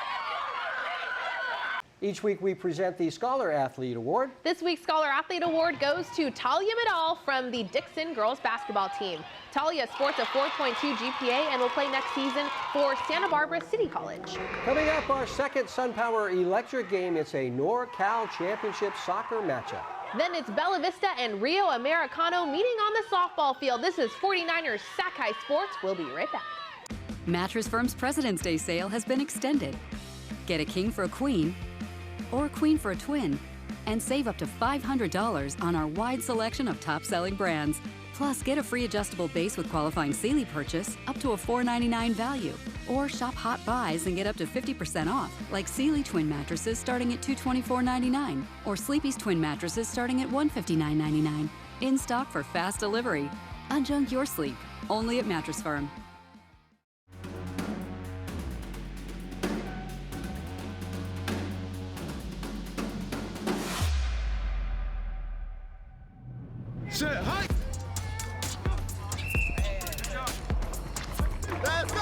Each week we present the Scholar Athlete Award. This week's Scholar Athlete Award goes to Talia Medal from the Dixon girls basketball team. Talia sports a 4.2 GPA and will play next season for Santa Barbara City College. Coming up, our second SunPower Electric game. It's a NorCal Championship soccer matchup. Then it's Bella Vista and Rio Americano meeting on the softball field. This is 49ers Sac-Hi Sports. We'll be right back. Mattress Firm's President's Day sale has been extended. Get a king for a queen or a queen for a twin and save up to $500 on our wide selection of top-selling brands. Plus, get a free adjustable base with qualifying Sealy purchase up to a $499 value. Or shop hot buys and get up to 50% off, like Sealy twin mattresses starting at $224.99 or Sleepy's twin mattresses starting at $159.99. In stock for fast delivery. Unjunk your sleep, only at Mattress Firm. Sac-Hi! Let's go!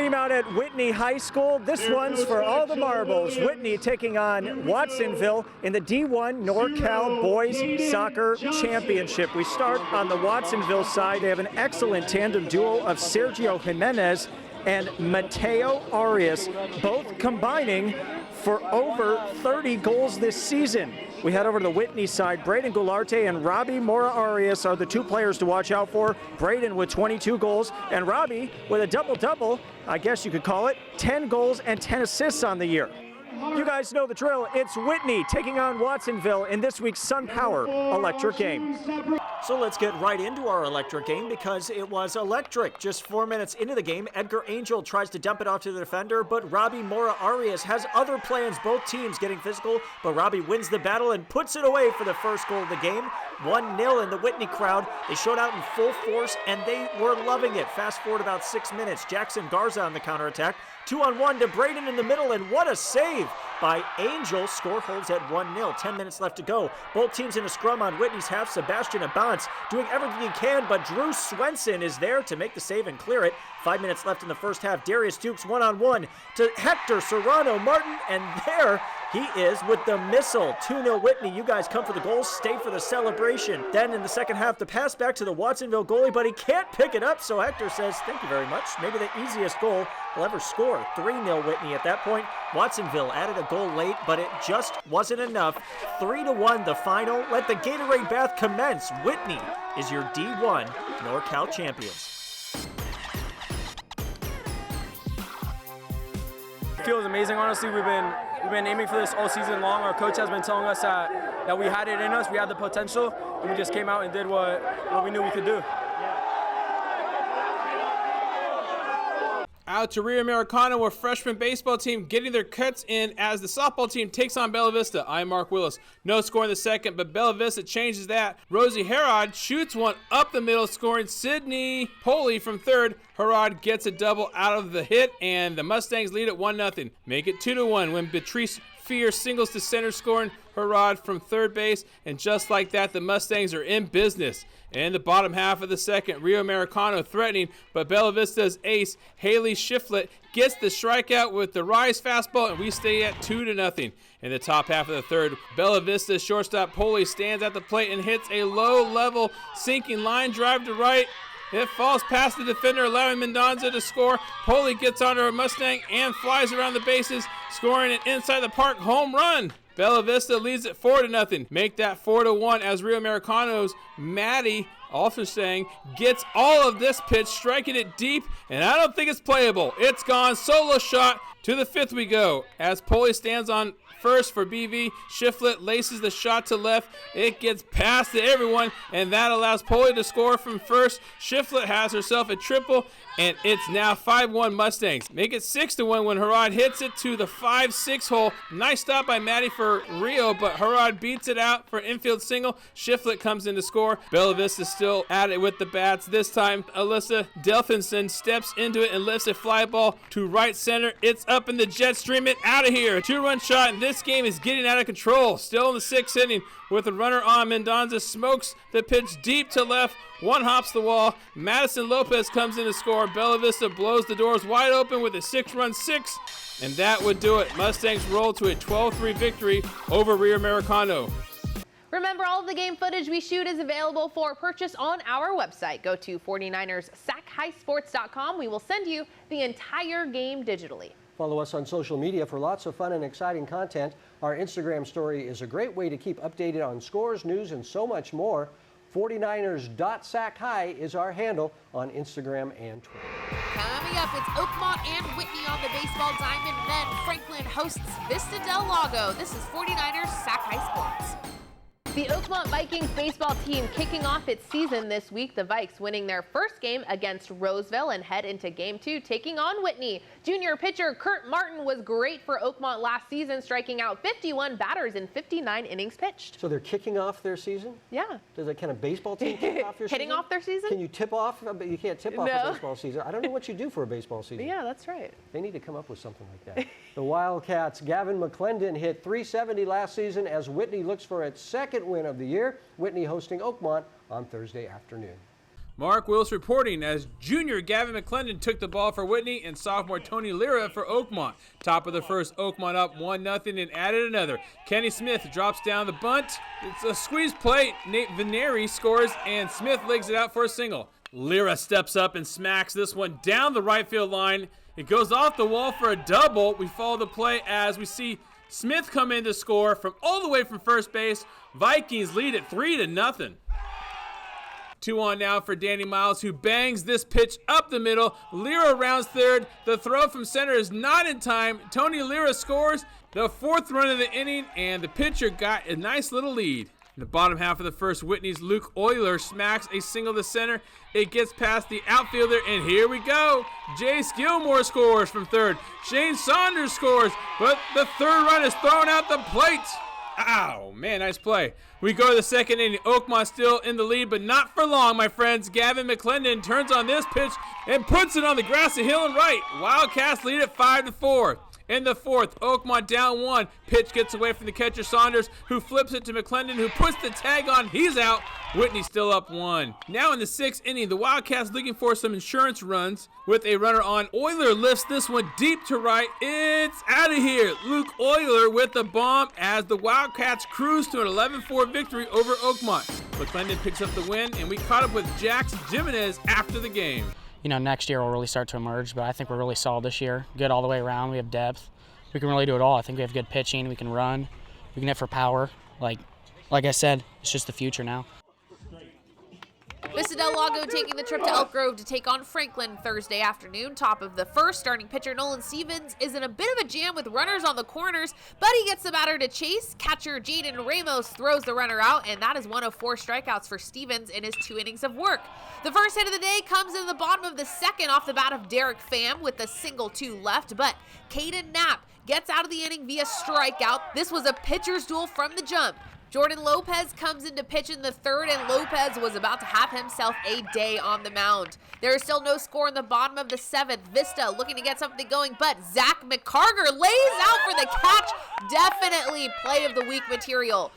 Kareem out at Whitney High School. This one's for all the marbles. Whitney taking on Watsonville in the D1 NorCal Boys Soccer Championship. We start on the Watsonville side. They have an excellent tandem duo of Sergio Jimenez and Mateo Arias, both combining for over 30 goals this season. We head over to the Whitney side. Braden Goularte and Robbie Mora Arias are the two players to watch out for. Braden with 22 goals and Robbie with a double-double, I guess you could call it, 10 goals and 10 assists on the year. You guys know the drill. It's Whitney taking on Watsonville in this week's SunPower Electric Game. So let's get right into our electric game because it was electric. Just 4 minutes into the game, Edgar Angel tries to dump it off to the defender, but Robbie Mora Arias has other plans. Both teams getting physical, but Robbie wins the battle and puts it away for the first goal of the game. 1-0 in the Whitney crowd. They showed out in full force, and they were loving it. Fast forward about 6 minutes. Jackson Garza on the counterattack. 2-on-1 to Braden in the middle, and what a save by Angel. Score holds at 1-0. 10 minutes left to go. Both teams in a scrum on Whitney's half. Sebastian Abance doing everything he can, but Drew Swenson is there to make the save and clear it. 5 minutes left in the first half. Darius Dukes 1-on-1 to Hector Serrano Martin, and there he is with the missile. 2-0 Whitney. You guys come for the goals, stay for the celebration. Then in the second half, the pass back to the Watsonville goalie, but he can't pick it up, so Hector says, thank you very much. Maybe the easiest goal he'll ever score. 3-0 Whitney at that point. Watsonville added a goal late, but it just wasn't enough. 3-1 the final. Let the Gatorade bath commence. Whitney is your D1 NorCal champions. It feels amazing, honestly. We've been aiming for this all season long. Our coach has been telling us that we had it in us, we had the potential, and we just came out and did what we knew we could do. Out to Rio Americano, a freshman baseball team getting their cuts in as the softball team takes on Bella Vista. I'm Mark Willis. No score in the second, but Bella Vista changes that. Rosie Herod shoots one up the middle, scoring Sydney Poley from third. Herod gets a double out of the hit, and the Mustangs lead at 1-0. Make it 2-1 when Beatrice Fear singles to center, scoring Herod from third base. And just like that, the Mustangs are in business. In the bottom half of the second, Rio Americano threatening, but Bella Vista's ace, Haley Shiflett, gets the strikeout with the rise fastball, and we stay at 2-0. In the top half of the third, Bella Vista's shortstop Poley stands at the plate and hits a low-level sinking line drive to right. It falls past the defender, allowing Mendoza to score. Poley gets onto a Mustang and flies around the bases, scoring an inside-the-park home run. Bella Vista leads it 4-0. Make that 4-1 as Rio Americano's Maddie Alfenstang gets all of this pitch, striking it deep, and I don't think it's playable. It's gone. Solo shot. To the fifth we go as Poley stands on first for BV. Shiflett laces the shot to left. It gets past to everyone, and that allows Poley to score from first. Shiflett has herself a triple, and it's now 5-1 Mustangs. Make it 6-1 when Herod hits it to the 5-6 hole. Nice stop by Maddie for Rio, but Herod beats it out for infield single. Shiflett comes in to score. Bella Vista still at it with the bats. This time, Alyssa Delfinson steps into it and lifts a fly ball to right center. It's up in the jet stream. It out of here. A 2-run shot, and this game is getting out of control. Still in the sixth inning with a runner on. Mendoza smokes the pitch deep to left. One hops the wall. Madison Lopez comes in to score. Bella Vista blows the doors wide open with a 6-run six, and that would do it. Mustangs roll to a 12-3 victory over Rio Americano. Remember, all of the game footage we shoot is available for purchase on our website. Go to 49ers Sac-Hi-Sports.com. We will send you the entire game digitally. Follow us on social media for lots of fun and exciting content. Our Instagram story is a great way to keep updated on scores, news, and so much more. 49ers.Sac-Hi is our handle on Instagram and Twitter. Coming up, it's Oakmont and Whitney on the baseball diamond. Then Franklin hosts Vista Del Lago. This is 49ers Sac-Hi Sports. The Oakmont Vikings baseball team kicking off its season this week. The Vikes winning their first game against Roseville and head into game 2 taking on Whitney. Junior pitcher Kurt Martin was great for Oakmont last season, striking out 51 batters in 59 innings pitched. So they're kicking off their season? Yeah. Does a kind of baseball team kick off their season? Hitting off their season? Can you tip off? You can't tip off a baseball season. I don't know what you do for a baseball season. Yeah, that's right. They need to come up with something like that. The Wildcats' Gavin McClendon hit .370 last season as Whitney looks for its second win of the year. Whitney hosting Oakmont on Thursday afternoon. Mark Willis reporting as junior Gavin McClendon took the ball for Whitney and sophomore Tony Lira for Oakmont. Top of the first, Oakmont up 1-0 and added another. Kenny Smith drops down the bunt. It's a squeeze play. Nate Veneri scores and Smith legs it out for a single. Lira steps up and smacks this one down the right field line. It goes off the wall for a double. We follow the play as we see Smith come in to score from all the way from first base. Vikings lead it 3-0. 2 on now for Danny Miles, who bangs this pitch up the middle. Lira rounds third. The throw from center is not in time. Tony Lira scores the 4th run of the inning, and the pitcher got a nice little lead. In the bottom half of the first, Whitney's Luke Euler smacks a single to center. It gets past the outfielder, and here we go. Jace Gilmore scores from third. Shane Saunders scores, but the 3rd run is thrown out the plate. Ow, man, nice play. We go to the 2nd inning. Oakmont still in the lead, but not for long, my friends. Gavin McClendon turns on this pitch and puts it on the grassy hill and right. Wildcats lead it 5-4. In the 4th, Oakmont down 1. Pitch gets away from the catcher Saunders, who flips it to McClendon, who puts the tag on. He's out. Whitney still up 1. Now in the 6th inning, the Wildcats looking for some insurance runs with a runner on. Euler lifts this one deep to right. It's out of here. Luke Euler with the bomb as the Wildcats cruise to an 11-4 victory over Oakmont. McClendon picks up the win, and we caught up with Jax Jimenez after the game. You know, next year will really start to emerge, but I think we're really solid this year. Good all the way around. We have depth. We can really do it all. I think we have good pitching. We can run. We can hit for power. Like I said, it's just the future now. Vista Del Lago taking the trip to Elk Grove to take on Franklin Thursday afternoon. Top of the first, starting pitcher Nolan Stevens is in a bit of a jam with runners on the corners, but he gets the batter to chase. Catcher Jaden Ramos throws the runner out, and that is 1 of 4 strikeouts for Stevens in his 2 innings of work. The first hit of the day comes in the bottom of the 2nd off the bat of Derek Pham with a single 2 left, but Caden Knapp gets out of the inning via strikeout. This was a pitcher's duel from the jump. Jordan Lopez comes in to pitch in the 3rd, and Lopez was about to have himself a day on the mound. There is still no score in the bottom of the 7th. Vista looking to get something going, but Zach McCarger lays out for the catch. Definitely play of the week material.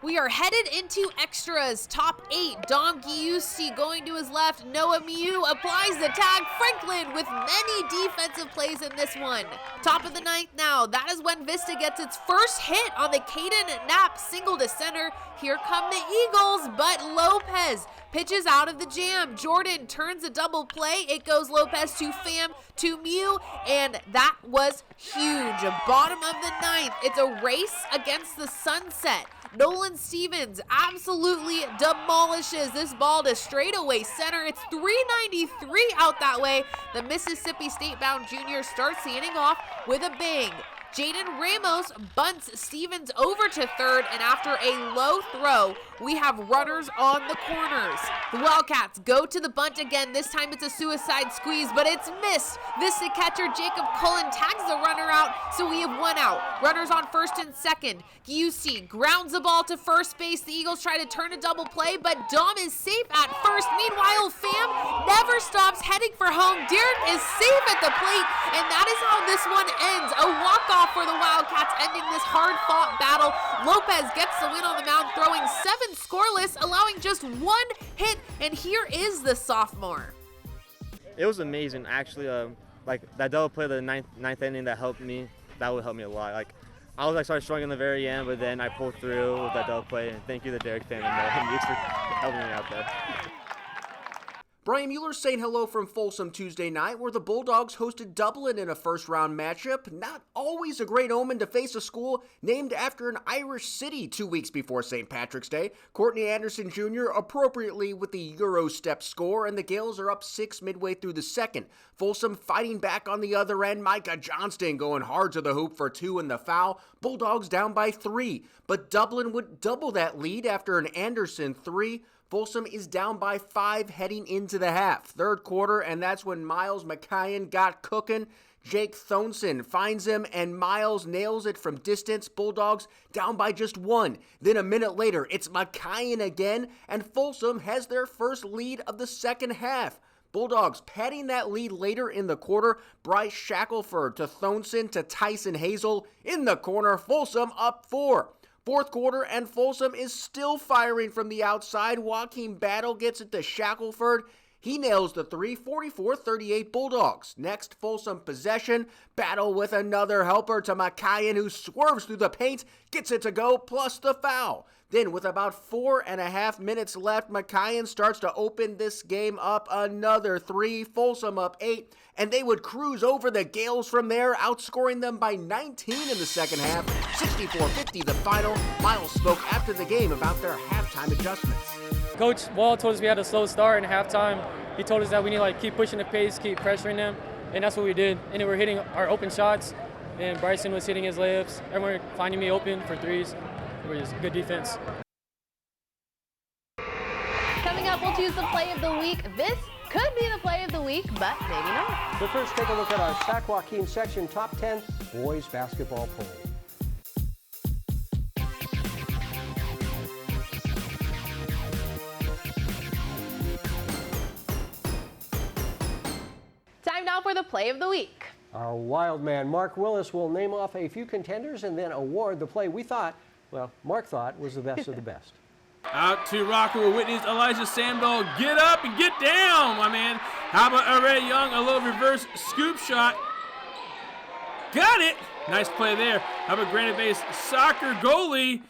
We are headed into extras. Top 8, Dom Giusti going to his left. Noah Miu applies the tag. Franklin with many defensive plays in this one. Top of the 9th now. That is when Vista gets its first hit on the Caden Knapp single to center. Here come the Eagles, but Lopez pitches out of the jam. Jordan turns a double play. It goes Lopez to Pham to Miu, and that was huge. Bottom of the 9th. It's a race against the sunset. Nolan Stevens absolutely demolishes this ball to straightaway center. It's 393 out that way. The Mississippi State-bound junior starts the inning off with a bang. Jaden Ramos bunts Stevens over to 3rd, and after a low throw, we have runners on the corners. The Wildcats go to the bunt again. This time it's a suicide squeeze, but it's missed. Vista catcher Jacob Cullen tags the runner out, so we have 1 out. Runners on 1st and 2nd. Giusti grounds the ball to first base. The Eagles try to turn a double play, but Dom is safe at first. Meanwhile, Pham never stops heading for home. Derek is safe at the plate, and that is how this one ends. A walk-off for the Wildcats, ending this hard-fought battle. Lopez gets the win on the mound, throwing 7 scoreless, allowing just 1 hit, and here is the sophomore. It was amazing, actually. Like that double play, the ninth inning, that helped me. That would help me a lot. Like I was started struggling in the very end, but then I pulled through with that double play, and thank you to Derek Pham and Mukes for helping me out there. Brian Mueller saying hello from Folsom Tuesday night, where the Bulldogs hosted Dublin in a first-round matchup. Not always a great omen to face a school named after an Irish city 2 weeks before St. Patrick's Day. Courtney Anderson Jr. appropriately with the Euro step score, and the Gales are up 6 midway through the 2nd. Folsom fighting back on the other end. Micah Johnston going hard to the hoop for 2 in the foul. Bulldogs down by 3, but Dublin would double that lead after an Anderson 3. Folsom is down by 5 heading into the half. 3rd quarter, and that's when Miles McKeon got cooking. Jake Thonson finds him, and Miles nails it from distance. Bulldogs down by just 1. Then a minute later, it's McKeon again, and Folsom has their first lead of the second half. Bulldogs padding that lead later in the quarter. Bryce Shackelford to Thonson to Tyson Hazel in the corner. Folsom up 4. fourth quarter, and Folsom is still firing from the outside. Joaquin Battle gets it to Shackelford. He nails the three, 44-38 Bulldogs. Next, Folsom possession. Battle with another helper to McKayan, who swerves through the paint, gets it to go, plus the foul. Then, with about 4.5 minutes left, McKayan starts to open this game up. Another three, Folsom up 8, and they would cruise over the Gales from there, outscoring them by 19 in the second half. 64-50 the final. Miles spoke after the game about their halftime adjustments. Coach Wall told us we had a slow start in halftime. He told us that we need to keep pushing the pace, keep pressuring them, and that's what we did. And then we're hitting our open shots, and Bryson was hitting his layups. Everyone finding me open for threes. It was good defense. Coming up, we'll choose the play of the week. This could be the play of the week, but maybe not. But first, take a look at our Sac-Joaquin section top 10 boys basketball poll. Time now for the play of the week. Our wild man, Mark Willis, will name off a few contenders and then award the play we thought, well, Mark thought was the best of the best. Out to Rocker with Whitney's Elijah Sandbell. Get up and get down, my man. How about Ray Young? A little reverse scoop shot. Got it. Nice play there. How about Granite Bay's soccer goalie,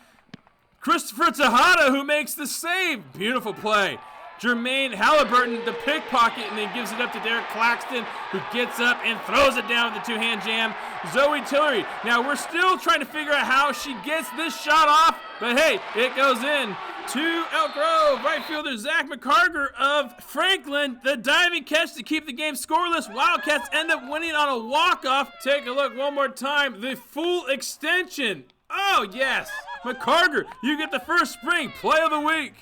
Christopher Tejada, who makes the save. Beautiful play. Jermaine Halliburton, the pickpocket, and then gives it up to Derek Claxton, who gets up and throws it down with the two-hand jam. Zoe Tillery. Now, we're still trying to figure out how she gets this shot off, but hey, it goes in. To Elk Grove, right fielder Zach McCarger of Franklin. The diving catch to keep the game scoreless. Wildcats end up winning on a walk-off. Take a look one more time. The full extension. Oh, yes. McCarger, you get the first spring play of the week.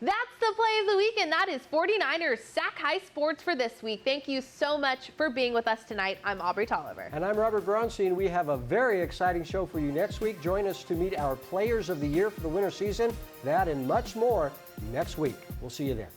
That's the play of the week, and that is 49ers Sac-Hi Sports for this week. Thank you so much for being with us tonight. I'm Aubrey Tolliver. And I'm Robert Bronstein. We have a very exciting show for you next week. Join us to meet our Players of the Year for the winter season. That and much more next week. We'll see you there.